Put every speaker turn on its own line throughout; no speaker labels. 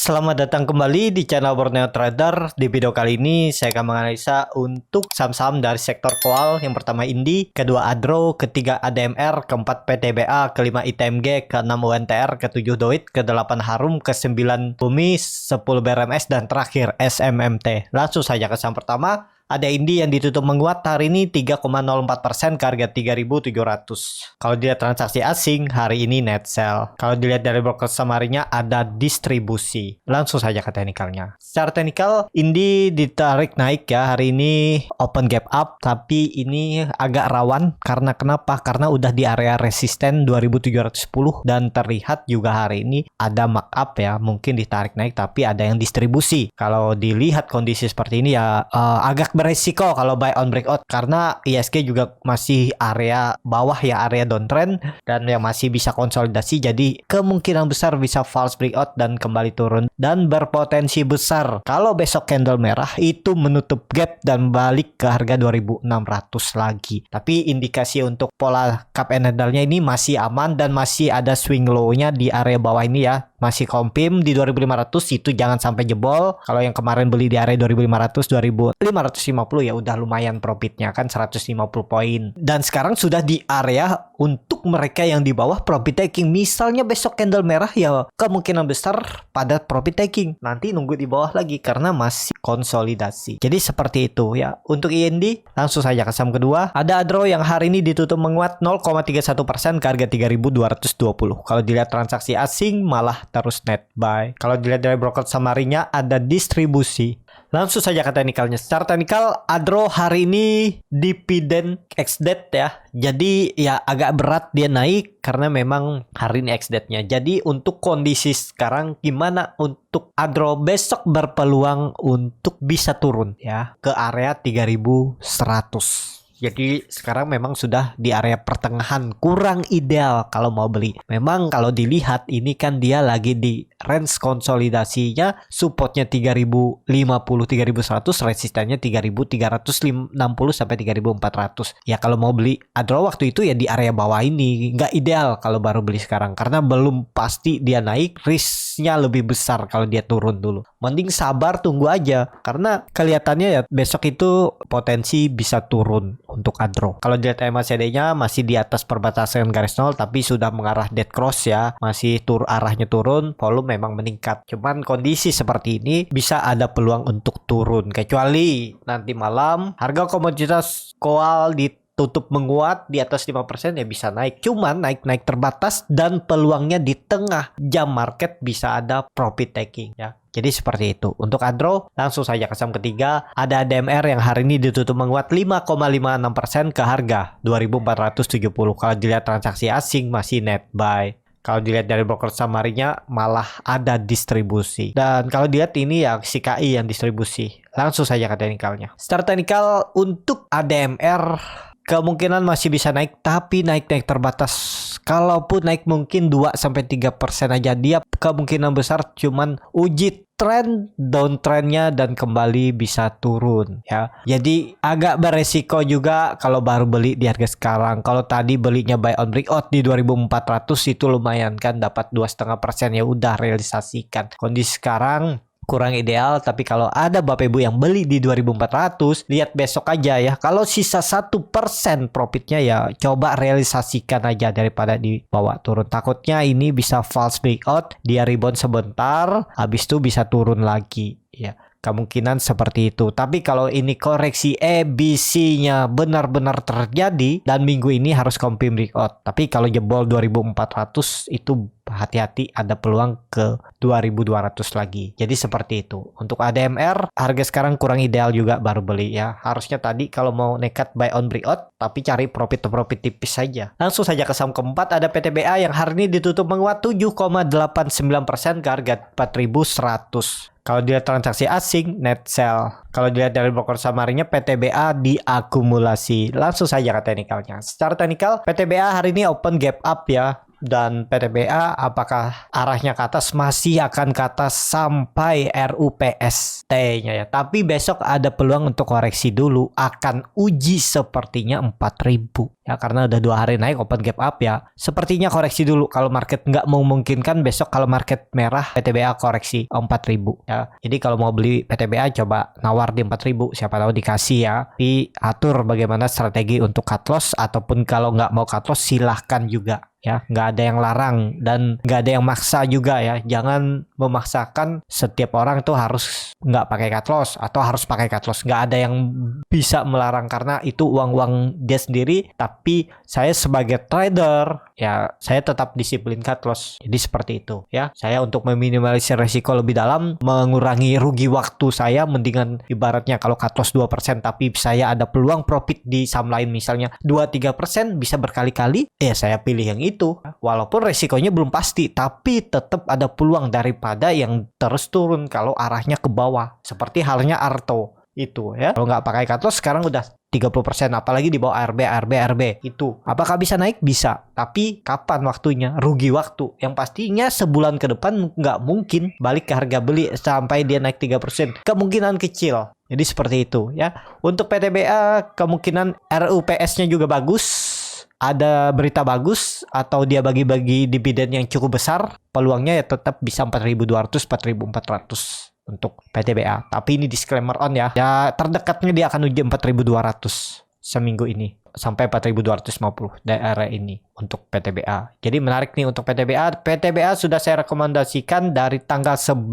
selamat datang kembali di channel Borneo Trader. Di video kali ini saya akan menganalisa untuk saham-saham dari sektor koal. Yang pertama Indi, kedua Adro, ketiga ADMR, keempat PTBA, kelima ITMG, keenam UNTR, ketujuh Doit, kedelapan Harum, kesembilan Bumi, 10 BRMS, dan terakhir SMMT. Langsung saja ke saham pertama. Ada Indi yang ditutup menguat hari ini 3,04% ke harga 3.700. Kalau dilihat transaksi asing, hari ini net sell. Kalau dilihat dari broker samarinya, ada distribusi. Langsung saja ke teknikalnya. Secara teknikal, Indi ditarik naik ya. Hari ini open gap up, tapi ini agak rawan. Karena kenapa? Karena udah di area resisten 2710 dan terlihat juga hari ini ada markup ya. Mungkin ditarik naik, tapi ada yang distribusi. Kalau dilihat kondisi seperti ini ya agak beresiko kalau buy on breakout karena ISG juga masih area bawah ya, area downtrend dan yang masih bisa konsolidasi, jadi kemungkinan besar bisa false breakout dan kembali turun dan berpotensi besar kalau besok candle merah itu menutup gap dan balik ke harga 2600 lagi. Tapi indikasi untuk pola cup and handle-nya ini masih aman dan masih ada swing low-nya di area bawah ini ya, masih kompim di 2500, itu jangan sampai jebol. Kalau yang kemarin beli di area 2500 2550 ya udah lumayan profitnya kan, 150 poin. Dan sekarang sudah di area untuk mereka yang di bawah profit taking. Misalnya besok candle merah ya kemungkinan besar pada profit taking. Nanti nunggu di bawah lagi karena masih konsolidasi. Jadi seperti itu ya. Untuk IND langsung saja ke saham kedua. Ada Adro yang hari ini ditutup menguat 0,31% ke harga 3.220. Kalau dilihat transaksi asing malah terus net buy. Kalau dilihat dari broker samarinya ada distribusi. Langsung saja ke teknikalnya. Secara teknikal, Adro hari ini dividen ex-date ya. Jadi ya agak berat dia naik karena memang hari ini ex-date-nya. Jadi untuk kondisi sekarang gimana untuk Adro besok berpeluang untuk bisa turun ya ke area 3100. Jadi sekarang memang sudah di area pertengahan, kurang ideal kalau mau beli. Memang kalau dilihat ini kan dia lagi di range konsolidasinya, supportnya 3050, 3100, resistannya 3360 sampai 3400. Ya kalau mau beli Adro waktu itu ya di area bawah ini, nggak ideal kalau baru beli sekarang karena belum pasti dia naik, risknya lebih besar kalau dia turun dulu. Mending sabar tunggu aja karena kelihatannya ya besok itu potensi bisa turun untuk Adro. Kalau dilihat MACD-nya masih di atas perbatasan garis nol tapi sudah mengarah dead cross ya, masih arahnya turun, volume memang meningkat. Cuman kondisi seperti ini bisa ada peluang untuk turun kecuali nanti malam harga komoditas koal tutup menguat di atas 5% ya bisa naik. Cuman naik terbatas dan peluangnya di tengah jam market bisa ada profit taking ya. Jadi seperti itu. Untuk Adro langsung saja ke saham ketiga. Ada ADMR yang hari ini ditutup menguat 5,56% ke harga 2470. Kalau dilihat transaksi asing masih net buy. Kalau dilihat dari broker samarinya malah ada distribusi. Dan kalau dilihat ini ya si KI yang distribusi. Langsung saja ke teknikalnya. Secara teknikal untuk ADMR kemungkinan masih bisa naik tapi naik terbatas. Kalaupun naik mungkin 2-3% aja, dia kemungkinan besar cuman uji tren downtrendnya dan kembali bisa turun ya. Jadi agak beresiko juga kalau baru beli di harga sekarang. Kalau tadi belinya buy on breakout di 2400 itu lumayan kan, dapat 2,5% ya udah realisasikan. Kondisi sekarang kurang ideal, tapi kalau ada Bapak Ibu yang beli di 2400, lihat besok aja ya. Kalau sisa 1% profitnya ya coba realisasikan aja daripada dibawa turun. Takutnya ini bisa false breakout, dia rebound sebentar, habis itu bisa turun lagi ya. Kemungkinan seperti itu. Tapi kalau ini koreksi ABC-nya benar-benar terjadi dan minggu ini harus confirm breakout. Tapi kalau jebol 2400 itu hati-hati, ada peluang ke 2200 lagi. Jadi seperti itu. Untuk ADMR harga sekarang kurang ideal juga baru beli ya. Harusnya tadi kalau mau nekat buy on breakout tapi cari profit tipis saja. Langsung saja ke saham keempat. Ada PTBA yang hari ini ditutup menguat 7,89% ke harga 4100. Kalau dilihat transaksi asing net sell. Kalau dilihat dari broker samarinya PTBA diakumulasi. Langsung saja ke teknikalnya. Secara teknikal PTBA hari ini open gap up ya. dan PTBA apakah arahnya ke atas, masih akan ke atas sampai RUPST-nya ya. Tapi besok ada peluang untuk koreksi dulu, akan uji sepertinya 4.000 ya, karena udah 2 hari naik open gap up ya. Sepertinya koreksi dulu kalau market nggak memungkinkan besok, kalau market merah PTBA koreksi 4.000 ya. Jadi kalau mau beli PTBA coba nawar di 4.000, siapa tahu dikasih ya. Tapi atur bagaimana strategi untuk cut loss, ataupun kalau nggak mau cut loss silahkan juga ya, nggak ada yang larang dan nggak ada yang maksa juga ya. Jangan memaksakan setiap orang tuh harus nggak pakai cut loss atau harus pakai cut loss. Nggak ada yang bisa melarang karena itu uang dia sendiri. Tapi saya sebagai trader ya, saya tetap disiplin cut loss. Jadi seperti itu ya. Saya untuk meminimalisir resiko lebih dalam, mengurangi rugi waktu saya, mendingan ibaratnya kalau cut loss 2% tapi saya ada peluang profit di saham lain misalnya 2-3% bisa berkali-kali, ya saya pilih yang itu. Walaupun resikonya belum pasti, tapi tetap ada peluang daripada yang terus turun kalau arahnya ke bawah. Seperti halnya Arto itu ya. Kalau nggak pakai cut loss sekarang udah 30%, apalagi di bawah RB itu. Apakah bisa naik? Bisa. Tapi kapan waktunya? Rugi waktu. Yang pastinya sebulan ke depan nggak mungkin balik ke harga beli sampai dia naik 3%. Kemungkinan kecil. Jadi seperti itu ya. Untuk PTBA kemungkinan RUPS-nya juga bagus. Ada berita bagus atau dia bagi-bagi dividen yang cukup besar, peluangnya ya tetap bisa 4.200, 4.400 untuk PTBA. Tapi ini disclaimer on ya. Ya terdekatnya dia akan uji 4.200 seminggu ini sampai 4.250 daerah ini untuk PTBA. Jadi menarik nih untuk PTBA. PTBA sudah saya rekomendasikan dari tanggal 11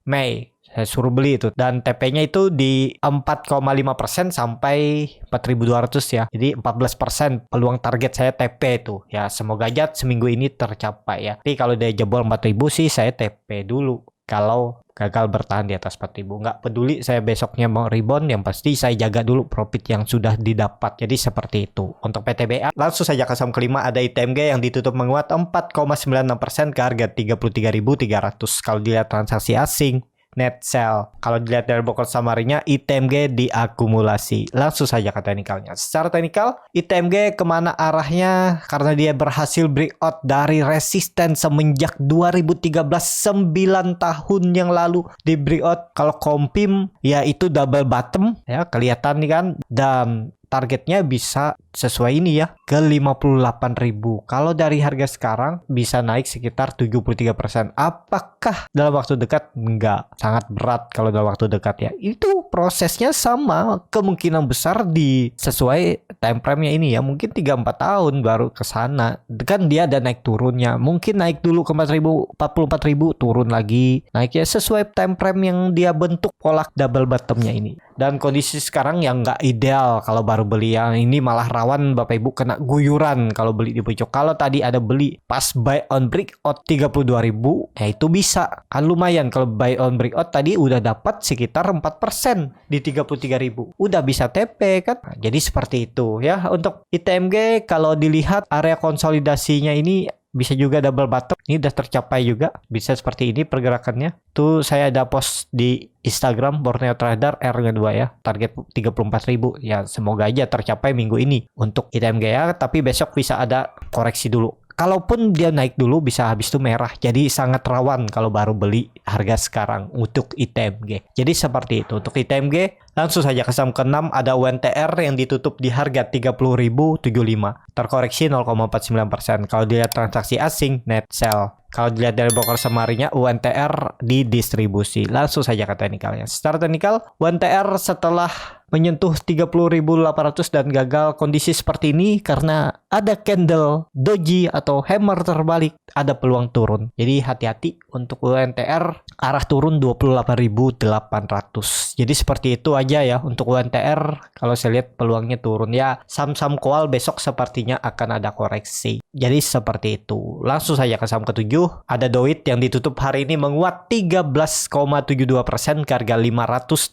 Mei. Saya suruh beli itu, dan TP-nya itu di 4,5% sampai 4.200 ya. Jadi 14% peluang target saya TP itu. Ya semoga aja seminggu ini tercapai ya. Tapi kalau dia jebol 4.000 sih saya TP dulu. Kalau gagal bertahan di atas 4.000, nggak peduli saya besoknya mau rebound, yang pasti saya jaga dulu profit yang sudah didapat. Jadi seperti itu. Untuk PTBA langsung saja ke saham kelima, ada ITMG yang ditutup menguat 4,96% ke harga 33.300. Kalau dilihat transaksi asing, net sell. Kalau dilihat dari broker summary-nya, ITMG diakumulasi. Langsung saja ke teknikalnya. Secara teknikal, ITMG kemana arahnya? Karena dia berhasil breakout dari resisten semenjak 2013, 9 tahun yang lalu di breakout. Kalau Kompim, ya itu double bottom ya, kelihatan nih kan. Dan targetnya bisa sesuai ini ya, ke 58.000. Kalau dari harga sekarang bisa naik sekitar 73%. Apakah dalam waktu dekat? Enggak, sangat berat kalau dalam waktu dekat ya. Itu prosesnya sama, kemungkinan besar di sesuai time frame-nya ini ya, mungkin 3-4 tahun baru ke sana. Kan dia ada naik turunnya. Mungkin naik dulu ke 44.000, turun lagi. Naiknya sesuai time frame yang dia bentuk pola double bottom-nya ini. Dan kondisi sekarang yang nggak ideal kalau baru beli ya. Ini malah rawan Bapak Ibu kena guyuran kalau beli di pucuk. Kalau tadi ada beli pas buy on breakout 32.000, ya itu bisa. Kan lumayan kalau buy on breakout tadi udah dapat sekitar 4% di 33.000. Udah bisa TP kan. Nah, jadi seperti itu ya. Untuk ITMG kalau dilihat area konsolidasinya ini bisa juga double bottom. Ini udah tercapai juga. Bisa seperti ini pergerakannya. Tuh saya ada post di Instagram Borneo Trader R-nya 2 ya. Target 34.000. Ya semoga aja tercapai minggu ini untuk ITMG ya. Tapi besok bisa ada koreksi dulu. Kalaupun dia naik dulu bisa habis itu merah. Jadi sangat rawan kalau baru beli harga sekarang untuk ITMG. Jadi seperti itu untuk ITMG. Langsung saja ke saham ke-6, ada UNTR yang ditutup di harga 30.075. Terkoreksi 0,49%. Kalau dilihat transaksi asing, net sell. Kalau dilihat dari broker summary-nya, UNTR didistribusi. Langsung saja ke teknikalnya. Secara teknikal, UNTR setelah menyentuh 30.800 dan gagal kondisi seperti ini karena ada candle doji atau hammer terbalik, ada peluang turun. Jadi hati-hati untuk UNTR, arah turun 28.800. Jadi seperti itu aja ya untuk UNTR. Kalau saya lihat peluangnya turun ya. Saham-saham koal besok sepertinya akan ada koreksi. Jadi seperti itu. Langsung saja ke saham ke-7, ada Doit yang ditutup hari ini menguat 13,72% ke harga 580.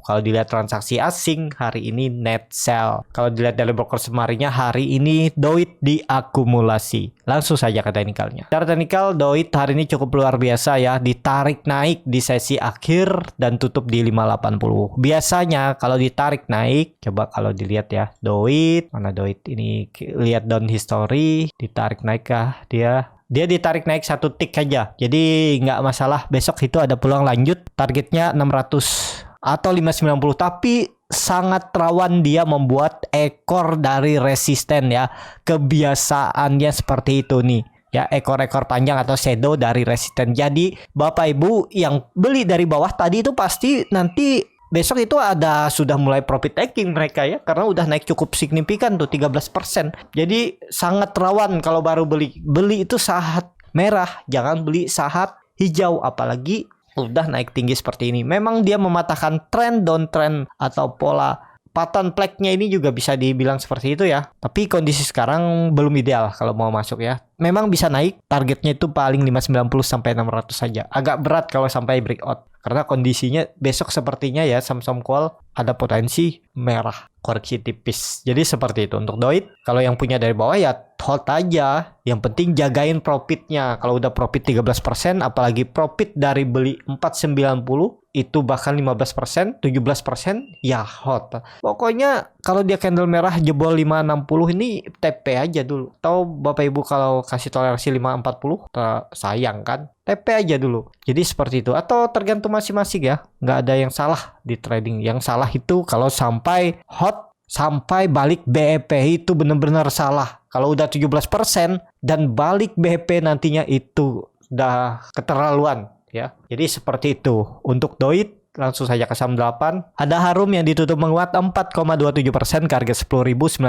Kalau dilihat transaksi asing hari ini net sell. Kalau dilihat dari broker summary-nya hari ini Doit diakumulasi. Langsung saja ke teknikalnya. Secara teknikal Doit hari ini cukup luar biasa ya, ditarik naik di sesi akhir dan tutup di 580. itu. Biasanya kalau ditarik naik, coba kalau dilihat ya, Doit, mana Doit ini, lihat down history, ditarik naik kah dia? Dia ditarik naik 1 tick aja. Jadi nggak masalah, besok itu ada peluang lanjut. Targetnya 600 atau 590, tapi sangat rawan dia membuat ekor dari resisten ya. Kebiasaannya seperti itu nih. Ya, ekor-ekor panjang atau shadow dari resisten. Jadi Bapak Ibu yang beli dari bawah tadi itu pasti nanti besok itu ada sudah mulai profit taking mereka ya, karena udah naik cukup signifikan tuh 13%. Jadi sangat rawan kalau baru beli. Beli itu saat merah, jangan beli saat hijau, apalagi udah naik tinggi seperti ini. Memang dia mematahkan tren downtrend atau pola pattern plate-nya ini juga bisa dibilang seperti itu ya. Tapi kondisi sekarang belum ideal kalau mau masuk ya. Memang bisa naik, targetnya itu paling 590 sampai 600 saja. Agak berat kalau sampai breakout. Karena kondisinya besok sepertinya ya Samsung Call ada potensi merah, koreksi tipis. Jadi seperti itu untuk Doit. Kalau yang punya dari bawah ya hold aja. Yang penting jagain profitnya. Kalau udah profit 13%, apalagi profit dari beli 490 itu bahkan 15%, 17%, ya hold. Pokoknya kalau dia candle merah jebol 560 ini TP aja dulu. Tahu Bapak Ibu kalau kasih toleransi 540, sayang kan? TP aja dulu. Jadi seperti itu. Atau tergantung masing-masing ya. Nggak ada yang salah di trading. Yang salah itu kalau sampai hot, sampai balik BEP itu benar-benar salah. Kalau udah 17% dan balik BEP nantinya itu udah keterlaluan ya. Jadi seperti itu. Untuk Doit langsung saja ke saham 8. Ada Harum yang ditutup menguat 4,27% ke harga 10.975.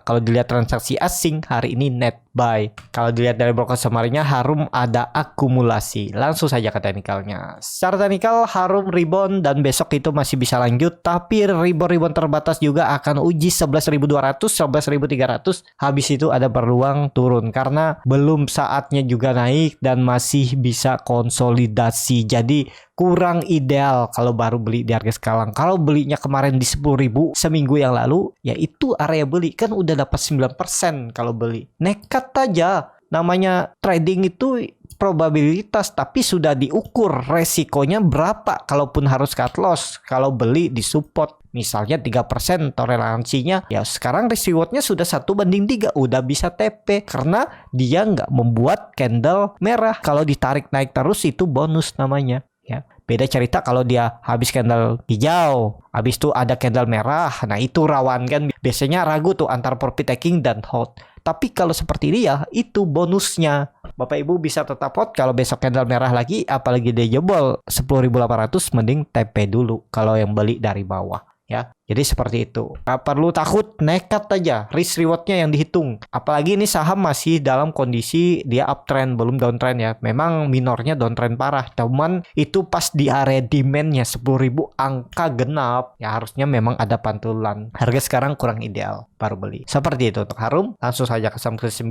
Kalau dilihat transaksi asing hari ini net buy. Kalau dilihat dari broker summary-nya, Harum ada akumulasi. Langsung saja ke teknikalnya. Secara teknikal Harum rebound dan besok itu masih bisa lanjut, tapi rebound terbatas juga akan uji 11.200, 11.300. Habis itu ada peluang turun karena belum saatnya juga naik dan masih bisa konsolidasi. Jadi kurang ideal kalau baru beli di harga sekarang. Kalau belinya kemarin di 10.000 seminggu yang lalu, ya itu area beli. Kan udah dapat 9% kalau beli. Nekat aja. Namanya trading itu probabilitas, tapi sudah diukur resikonya berapa. Kalaupun harus cut loss, kalau beli di support misalnya 3% toleransinya, ya sekarang risk rewardnya sudah 1:3, udah bisa TP karena dia nggak membuat candle merah. Kalau ditarik naik terus itu bonus namanya. Ya, beda cerita kalau dia habis candle hijau, habis itu ada candle merah. Nah, itu rawan kan. Biasanya ragu tuh antara profit taking dan hold. Tapi kalau seperti ini ya, itu bonusnya. Bapak Ibu bisa tetap hold kalau besok candle merah lagi, apalagi dia jebol 10.800, mending TP dulu kalau yang beli dari bawah. Ya, jadi seperti itu. Gak perlu takut, nekat aja. Risk rewardnya yang dihitung. Apalagi ini saham masih dalam kondisi dia uptrend, belum downtrend ya. Memang minornya downtrend parah. Cuman itu pas di area demandnya 10.000 angka genap. Ya harusnya memang ada pantulan. Harga sekarang kurang ideal, baru beli. Seperti itu untuk Harum. Langsung saja ke saham ke-9.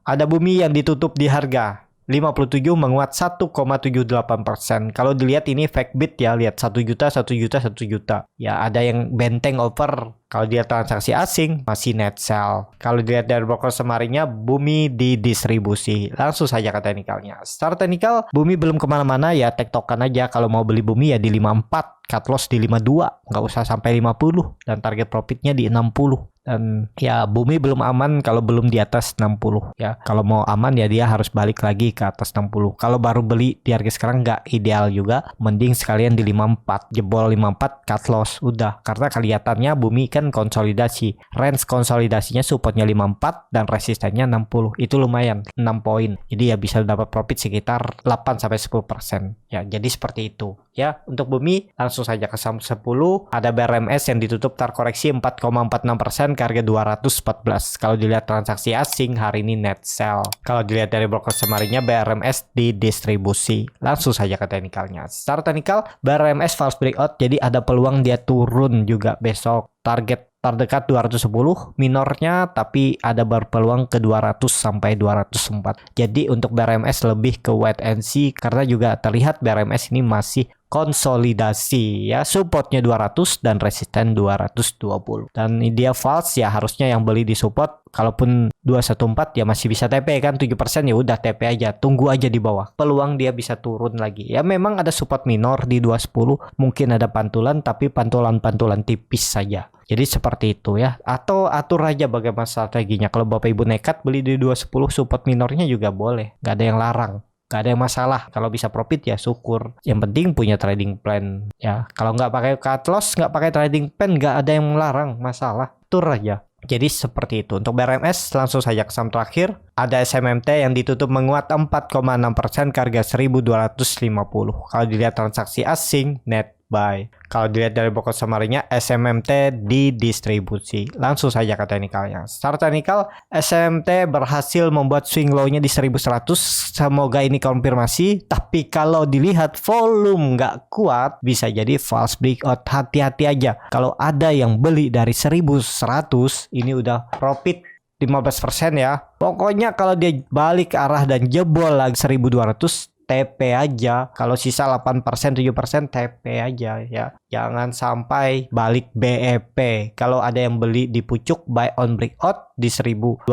Ada Bumi yang ditutup di harga 57 menguat 1,78%. Kalau dilihat ini fake bid ya, lihat 1 juta, 1 juta, 1 juta. Ya ada yang benteng over. Kalau dia transaksi asing masih net sell. Kalau dilihat dari broker summary-nya, Bumi didistribusi. Langsung saja ke teknikalnya. Secara teknikal Bumi belum kemana-mana ya, tektokan aja. Kalau mau beli Bumi ya di 54, cut loss di 52, nggak usah sampai 50, dan target profitnya di 60. Dan ya Bumi belum aman kalau belum di atas 60 ya. Kalau mau aman ya dia harus balik lagi ke atas 60. Kalau baru beli di harga sekarang nggak ideal juga, mending sekalian di 54, jebol 54 cut loss udah, karena kelihatannya Bumi kan konsolidasi, range konsolidasinya supportnya 54 dan resistennya 60. Itu lumayan 6 poin. Jadi ya bisa dapat profit sekitar 8-10% ya. Jadi seperti itu ya. Untuk Bumi langsung saja ke saham 10. Ada BRMS yang ditutup terkoreksi 4,46% ke harga 214. Kalau dilihat transaksi asing hari ini net sell. Kalau dilihat dari broker summary-nya, BRMS didistribusi. Langsung saja ke teknikalnya. Secara teknikal BRMS false breakout, jadi ada peluang dia turun juga besok. Target terdekat 210 minornya, tapi ada berpeluang ke 200 sampai 204. Jadi untuk BRMS lebih ke wait and see, karena juga terlihat BRMS ini masih konsolidasi ya, supportnya 200 dan resisten 220. Dan dia false ya, harusnya yang beli di support. Kalaupun 214 ya masih bisa TP kan, 7% ya udah TP aja, tunggu aja di bawah. Peluang dia bisa turun lagi. Ya memang ada support minor di 210, mungkin ada pantulan tapi pantulan-pantulan tipis saja. Jadi seperti itu ya. Atau atur aja bagaimana strateginya. Kalau Bapak Ibu nekat beli di 210, support minornya juga boleh. Gak ada yang larang. Gak ada yang masalah. Kalau bisa profit ya syukur. Yang penting punya trading plan ya. Kalau nggak pakai cut loss, nggak pakai trading plan, nggak ada yang melarang. Masalah. Atur aja. Jadi seperti itu. Untuk BRMS langsung saja ke saham terakhir. Ada SMMT yang ditutup menguat 4,6% ke harga 1.250. Kalau dilihat transaksi asing, net buy. Kalau dilihat dari pokok summary-nya, SMMT didistribusi. Langsung saja ke teknikalnya. Secara teknikal, SMMT berhasil membuat swing low-nya di 1100. Semoga ini konfirmasi. Tapi kalau dilihat volume nggak kuat, bisa jadi false breakout. Hati-hati aja. Kalau ada yang beli dari 1100, ini udah profit 15% ya. Pokoknya kalau dia balik arah dan jebol lagi 1200, TP aja. Kalau sisa 8%, 7% TP aja ya. Jangan sampai balik BEP. Kalau ada yang beli di pucuk buy on breakout di 1200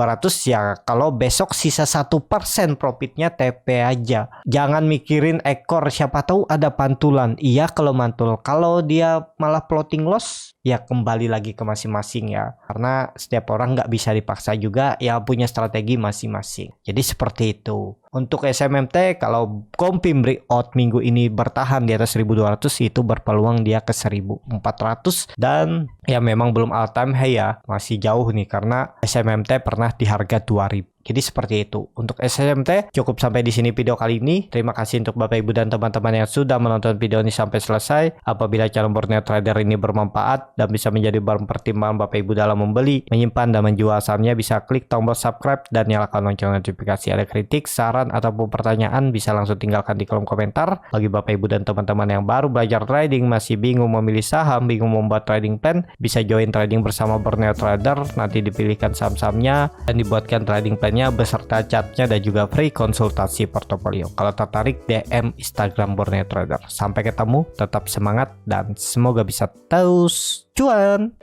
ya, kalau besok sisa 1% profitnya TP aja. Jangan mikirin ekor, siapa tahu ada pantulan. Iya kalau mantul. Kalau dia malah floating loss, ya kembali lagi ke masing-masing ya. Karena setiap orang nggak bisa dipaksa juga, ya punya strategi masing-masing. Jadi seperti itu. Untuk SMMT, kalau confirm breakout minggu ini bertahan di atas 1200, itu berpeluang dia ke 1400. Dan ya memang belum all time high ya, masih jauh nih karena SMMT pernah di harga 2000. Jadi seperti itu. Untuk SMMT cukup sampai di sini video kali ini. Terima kasih untuk Bapak Ibu dan teman-teman yang sudah menonton video ini sampai selesai. Apabila channel Borneo Trader ini bermanfaat dan bisa menjadi bahan pertimbangan Bapak Ibu dalam membeli, menyimpan dan menjual sahamnya, bisa klik tombol subscribe dan nyalakan lonceng notifikasi. Ada kritik, saran ataupun pertanyaan bisa langsung tinggalkan di kolom komentar. Bagi Bapak Ibu dan teman-teman yang baru belajar trading, masih bingung memilih saham, bingung membuat trading plan, bisa join trading bersama Borneo Trader. Nanti dipilihkan saham-sahamnya dan dibuatkan trading plan beserta catnya dan juga free konsultasi portofolio. Kalau tertarik, DM Instagram Borneo Trader. Sampai ketemu, tetap semangat dan semoga bisa terus cuan.